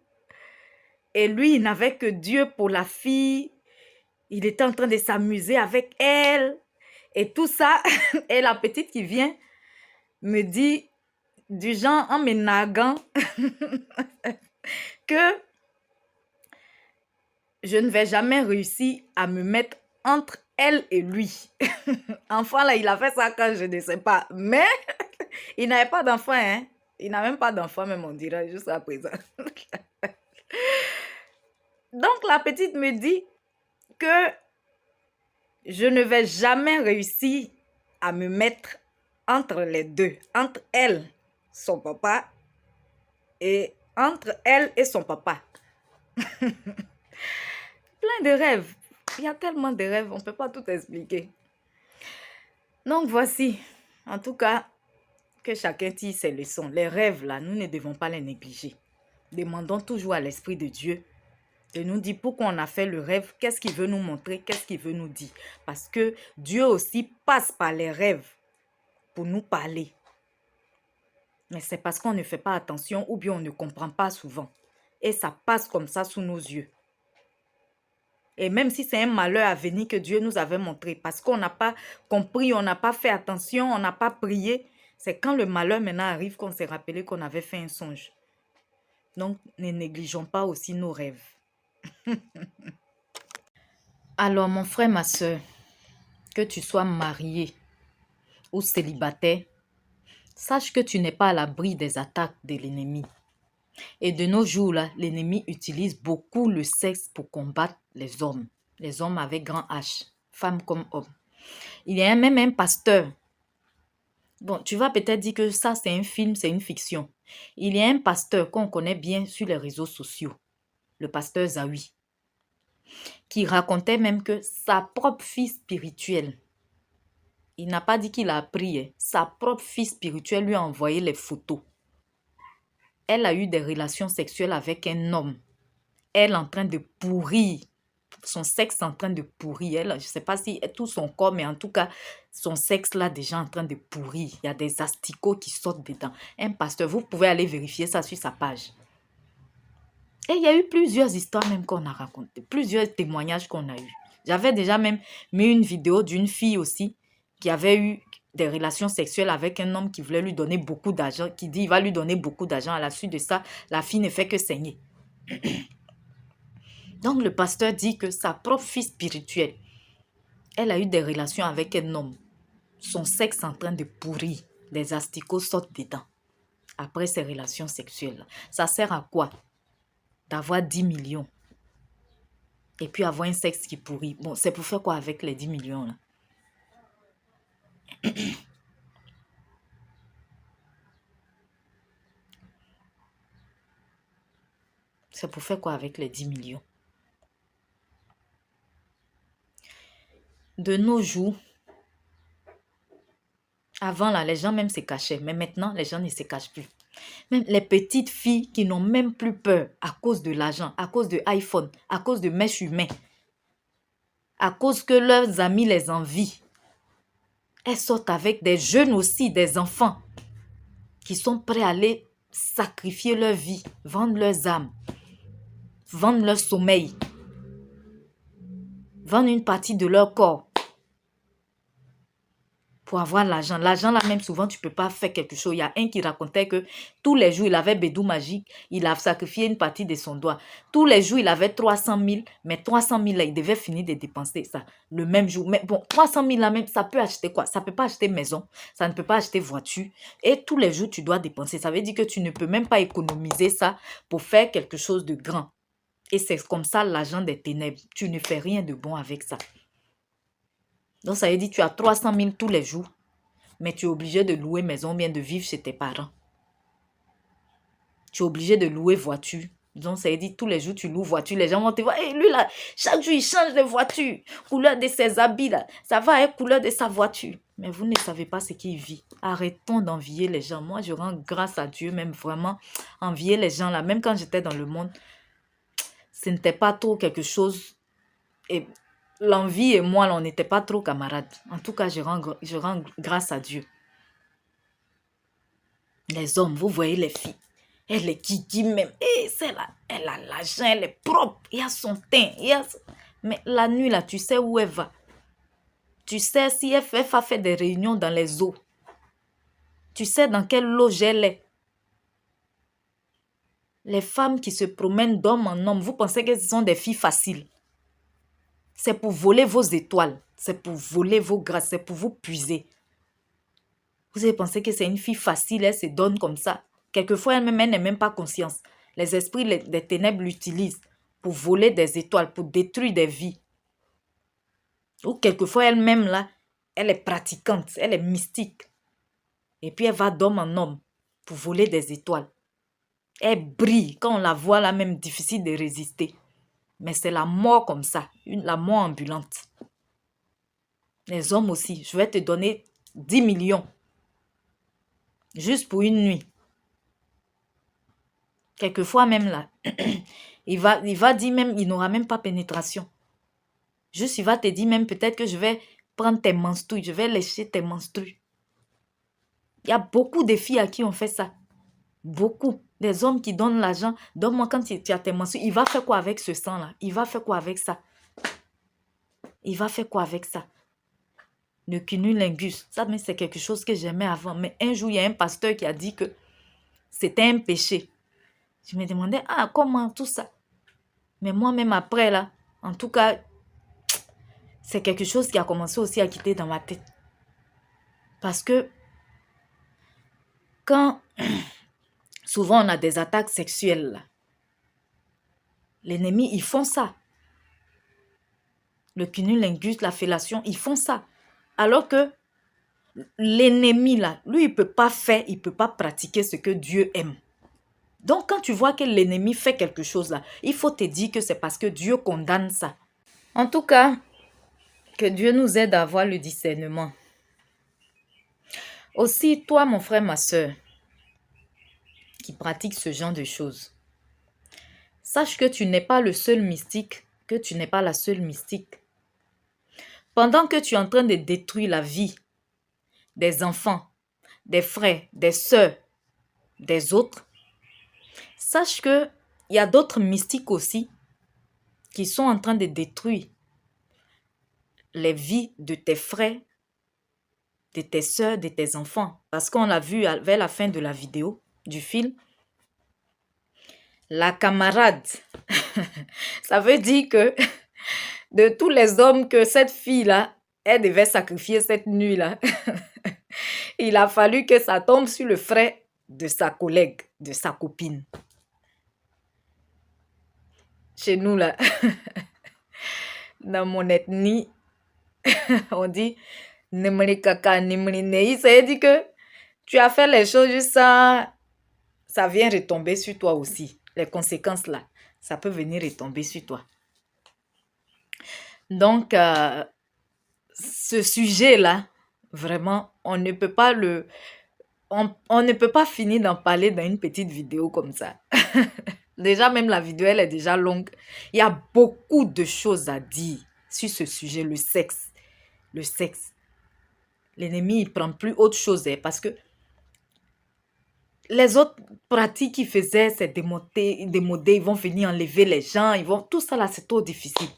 Et lui, il n'avait que Dieu pour la fille. Il était en train de s'amuser avec elle. Et tout ça, et la petite qui vient me dit, du genre en me naguant, que je ne vais jamais réussir à me mettre entre elle et lui. Enfant, là, il a fait ça quand je ne sais pas. Mais il n'avait pas d'enfant, hein. Il n'a même pas d'enfant, même on dirait, jusqu'à présent. Donc, la petite me dit que je ne vais jamais réussir à me mettre entre les deux. Entre elle, son papa, et entre elle et son papa. Plein de rêves. Il y a tellement de rêves, on ne peut pas tout expliquer. Donc voici, en tout cas, que chacun tire ses leçons. Les rêves, là, nous ne devons pas les négliger. Demandons toujours à l'Esprit de Dieu de nous dire pourquoi on a fait le rêve, qu'est-ce qu'il veut nous montrer, qu'est-ce qu'il veut nous dire. Parce que Dieu aussi passe par les rêves pour nous parler. Mais c'est parce qu'on ne fait pas attention ou bien on ne comprend pas souvent. Et ça passe comme ça sous nos yeux. Et même si c'est un malheur à venir que Dieu nous avait montré, parce qu'on n'a pas compris, on n'a pas fait attention, on n'a pas prié, c'est quand le malheur maintenant arrive qu'on s'est rappelé qu'on avait fait un songe. Donc, ne négligeons pas aussi nos rêves. Alors, mon frère, ma soeur, que tu sois marié ou célibataire, sache que tu n'es pas à l'abri des attaques de l'ennemi. Et de nos jours, là, l'ennemi utilise beaucoup le sexe pour combattre les hommes avec grand H, femmes comme hommes. Il y a même un pasteur. Bon, tu vas peut-être dire que ça, c'est un film, c'est une fiction. Il y a un pasteur qu'on connaît bien sur les réseaux sociaux, le pasteur Zawi, qui racontait même que sa propre fille spirituelle, il n'a pas dit qu'il a appris, sa propre fille spirituelle lui a envoyé les photos. Elle a eu des relations sexuelles avec un homme. Elle est en train de pourrir. Son sexe est en train de pourrir. Elle, je ne sais pas si tout son corps, mais en tout cas, son sexe là déjà en train de pourrir. Il y a des asticots qui sortent dedans. Un pasteur, vous pouvez aller vérifier ça sur sa page. Et il y a eu plusieurs histoires même qu'on a racontées. Plusieurs témoignages qu'on a eu. J'avais déjà même mis une vidéo d'une fille aussi qui avait eu des relations sexuelles avec un homme qui voulait lui donner beaucoup d'argent, qui dit il va lui donner beaucoup d'argent. À la suite de ça, la fille ne fait que saigner. Donc le pasteur dit que sa propre fille spirituelle, elle a eu des relations avec un homme. Son sexe est en train de pourrir. Les asticots sortent dedans. Après ces relations sexuelles. Ça sert à quoi? D'avoir 10 millions. Et puis avoir un sexe qui pourrit. Bon, c'est pour faire quoi avec les 10 millions là? C'est pour faire quoi avec les 10 millions? De nos jours, avant là, les gens même se cachaient. Mais maintenant, les gens ne se cachent plus. Même les petites filles qui n'ont même plus peur à cause de l'argent, à cause de iPhone, à cause de mèches humains, à cause que leurs amis les envient. Elles sortent avec des jeunes aussi, des enfants, qui sont prêts à aller sacrifier leur vie, vendre leurs âmes, vendre leur sommeil, vendre une partie de leur corps pour avoir l'argent. L'argent là même souvent tu peux pas faire quelque chose. Il y a un qui racontait que tous les jours il avait bédou magique, il a sacrifié une partie de son doigt. Tous les jours il avait 300 000, mais 300 000 là il devait finir de dépenser ça le même jour. Mais bon, 300 000 là même ça peut acheter quoi? Ça peut pas acheter maison, ça ne peut pas acheter voiture. Et tous les jours tu dois dépenser. Ça veut dire que tu ne peux même pas économiser ça pour faire quelque chose de grand. Et c'est comme ça l'argent des ténèbres. Tu ne fais rien de bon avec ça. Donc, ça veut dire que tu as 300 000 tous les jours, mais tu es obligé de louer maison, bien de vivre chez tes parents. Tu es obligé de louer voiture. Donc, ça veut dire que tous les jours, tu loues voiture. Les gens vont te voir, hey, lui là, chaque jour, il change de voiture. Couleur de ses habits là, ça va être couleur de sa voiture. Mais vous ne savez pas ce qu'il vit. Arrêtons d'envier les gens. Moi, je rends grâce à Dieu, même vraiment, envier les gens là. Même quand j'étais dans le monde, ce n'était pas trop quelque chose. Et l'envie et moi, là, on n'était pas trop camarades. En tout cas, je rends grâce à Dieu. Les hommes, vous voyez les filles. Elle est qui même. Et c'est là, elle a l'argent, elle est propre. Il y a son teint. Mais la nuit, là, tu sais où elle va. Tu sais si elle va faire des réunions dans les eaux. Tu sais dans quelle loge elle est. Les femmes qui se promènent d'homme en homme, vous pensez que ce sont des filles faciles. C'est pour voler vos étoiles. C'est pour voler vos grâces. C'est pour vous puiser. Vous avez pensé que c'est une fille facile, elle se donne comme ça. Quelquefois, elle-même, elle n'a même pas conscience. Les esprits des ténèbres l'utilisent pour voler des étoiles, pour détruire des vies. Ou quelquefois, elle-même, là, elle est pratiquante, elle est mystique. Et puis, elle va d'homme en homme pour voler des étoiles. Elle brille. Quand on la voit, là, même difficile de résister. Mais c'est la mort comme ça, la mort ambulante. Les hommes aussi, je vais te donner 10 millions. Juste pour une nuit. Quelquefois même là, il va dire même, il n'aura même pas pénétration. Juste, il va te dire même peut-être que je vais prendre tes menstrues, je vais lécher tes menstrues. Il y a beaucoup de filles à qui on fait ça. Beaucoup. Des hommes qui donnent l'argent. Donne-moi quand tu as tes menstrues. Il va faire quoi avec ce sang-là? Il va faire quoi avec ça? Il va faire quoi avec ça? Le cunnilingus. Ça, mais c'est quelque chose que j'aimais avant. Mais un jour, il y a un pasteur qui a dit que c'était un péché. Je me demandais, comment tout ça? Mais moi-même après, là, en tout cas, c'est quelque chose qui a commencé aussi à quitter dans ma tête. Parce que quand souvent on a des attaques sexuelles, là, l'ennemi, ils font ça. Le cunnilingus, la fellation, ils font ça. Alors que l'ennemi, là, lui, il ne peut pas faire, il ne peut pas pratiquer ce que Dieu aime. Donc, quand tu vois que l'ennemi fait quelque chose, là, il faut te dire que c'est parce que Dieu condamne ça. En tout cas, que Dieu nous aide à avoir le discernement. Aussi, toi, mon frère, ma soeur, qui pratique ce genre de choses, sache que tu n'es pas le seul mystique, que tu n'es pas la seule mystique. Pendant que tu es en train de détruire la vie des enfants, des frères, des sœurs, des autres, sache qu'il y a d'autres mystiques aussi qui sont en train de détruire les vies de tes frères, de tes sœurs, de tes enfants. Parce qu'on l'a vu vers la fin de la vidéo, du film. La camarade, ça veut dire que de tous les hommes que cette fille-là, elle devait sacrifier cette nuit-là, il a fallu que ça tombe sur le frère de sa collègue, de sa copine. Chez nous, là, dans mon ethnie, on dit Nemri kaka, nemri nei. Ça veut dire que tu as fait les choses juste ça vient retomber sur toi aussi. Les conséquences là, ça peut venir retomber sur toi. Donc, ce sujet-là, vraiment, on ne peut pas on ne peut pas finir d'en parler dans une petite vidéo comme ça. Déjà, même la vidéo, elle est déjà longue. Il y a beaucoup de choses à dire sur ce sujet, le sexe. Le sexe. L'ennemi, il ne prend plus autre chose, hein, parce que les autres pratiques qu'ils faisaient, c'est démodé, ils vont venir enlever les gens, tout ça là, c'est trop difficile.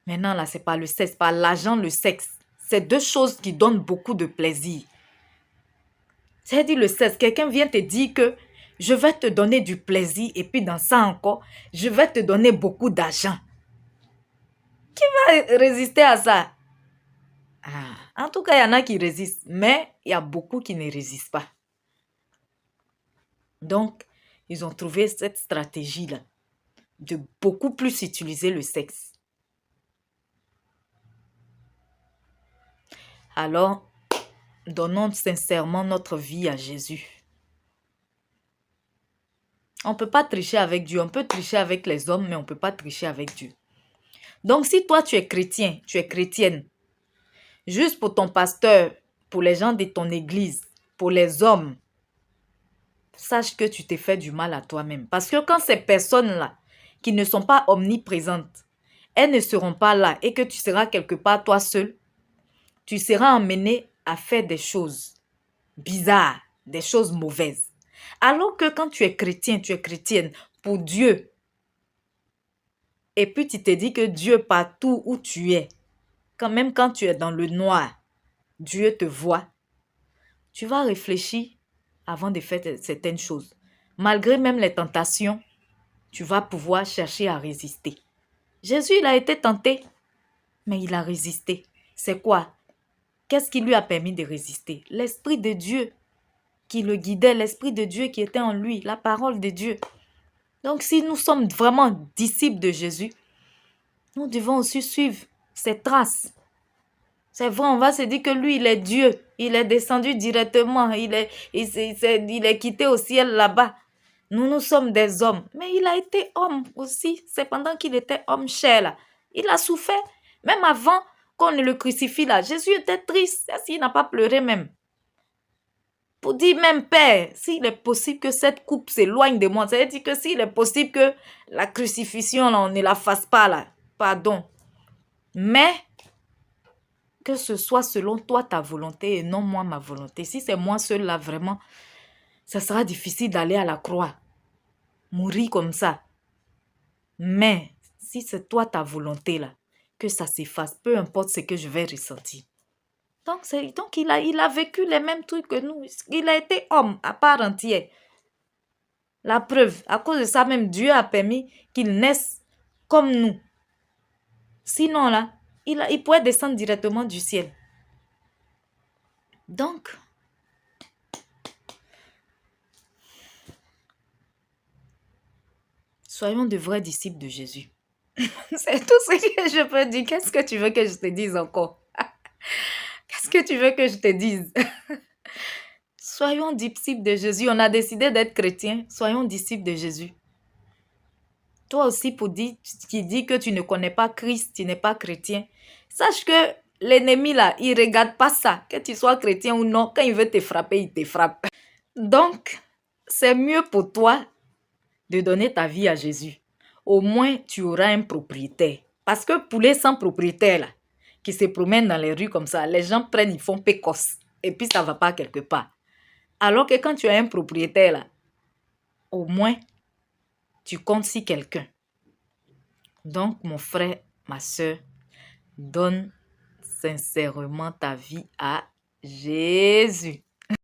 Maintenant, là, c'est pas le sexe, pas l'argent, le sexe. C'est deux choses qui donnent beaucoup de plaisir. C'est-à-dire le sexe, quelqu'un vient te dire que je vais te donner du plaisir et puis dans ça encore, je vais te donner beaucoup d'argent. Qui va résister à ça? En tout cas, il y en a qui résistent, mais il y a beaucoup qui ne résistent pas. Donc, ils ont trouvé cette stratégie-là de beaucoup plus utiliser le sexe. Alors, donnons sincèrement notre vie à Jésus. On ne peut pas tricher avec Dieu. On peut tricher avec les hommes, mais on ne peut pas tricher avec Dieu. Donc, si toi, tu es chrétien, tu es chrétienne, juste pour ton pasteur, pour les gens de ton église, pour les hommes, sache que tu t'es fait du mal à toi-même. Parce que quand ces personnes-là, qui ne sont pas omniprésentes, elles ne seront pas là et que tu seras quelque part toi seul, tu seras emmené à faire des choses bizarres, des choses mauvaises. Alors que quand tu es chrétien, tu es chrétienne pour Dieu, et puis tu te dis que Dieu partout où tu es, même quand tu es dans le noir, Dieu te voit, tu vas réfléchir avant de faire certaines choses. Malgré même les tentations, tu vas pouvoir chercher à résister. Jésus, il a été tenté, mais il a résisté. C'est quoi? Qu'est-ce qui lui a permis de résister? L'Esprit de Dieu qui le guidait, l'Esprit de Dieu qui était en lui, la parole de Dieu. Donc, si nous sommes vraiment disciples de Jésus, nous devons aussi suivre ses traces. C'est vrai, on va se dire que lui, il est Dieu. Il est descendu directement. Il est quitté au ciel là-bas. Nous sommes des hommes. Mais il a été homme aussi. C'est pendant qu'il était homme chair là. Il a souffert. Même avant qu'on ne le crucifie là. Jésus était triste. Il n'a pas pleuré même. Pour dire même, Père, s'il est possible que cette coupe s'éloigne de moi. Ça veut dire que s'il est possible que la crucifixion là, on ne la fasse pas là. Pardon. Mais que ce soit selon toi ta volonté et non moi ma volonté. Si c'est moi seul là, vraiment, ça sera difficile d'aller à la croix. Mourir comme ça. Mais si c'est toi ta volonté là, que ça s'efface, peu importe ce que je vais ressentir. Donc il a vécu les mêmes trucs que nous. Il a été homme à part entière. La preuve, à cause de ça même, Dieu a permis qu'il naisse comme nous. Sinon là, il pourrait descendre directement du ciel. Donc, soyons de vrais disciples de Jésus. C'est tout ce que je peux dire. Qu'est-ce que tu veux que je te dise encore? Qu'est-ce que tu veux que je te dise? Soyons disciples de Jésus. On a décidé d'être chrétiens. Soyons disciples de Jésus. Toi aussi, qui dit que tu ne connais pas Christ, tu n'es pas chrétien. Sache que l'ennemi là, il ne regarde pas ça. Que tu sois chrétien ou non, quand il veut te frapper, il te frappe. Donc, c'est mieux pour toi de donner ta vie à Jésus. Au moins, tu auras un propriétaire. Parce que pour les sans propriétaires là, qui se promènent dans les rues comme ça, les gens prennent, ils font pécosse. Et puis, ça ne va pas quelque part. Alors que quand tu as un propriétaire là, au moins, tu comptes sur quelqu'un. Donc, mon frère, ma soeur, donne sincèrement ta vie à Jésus.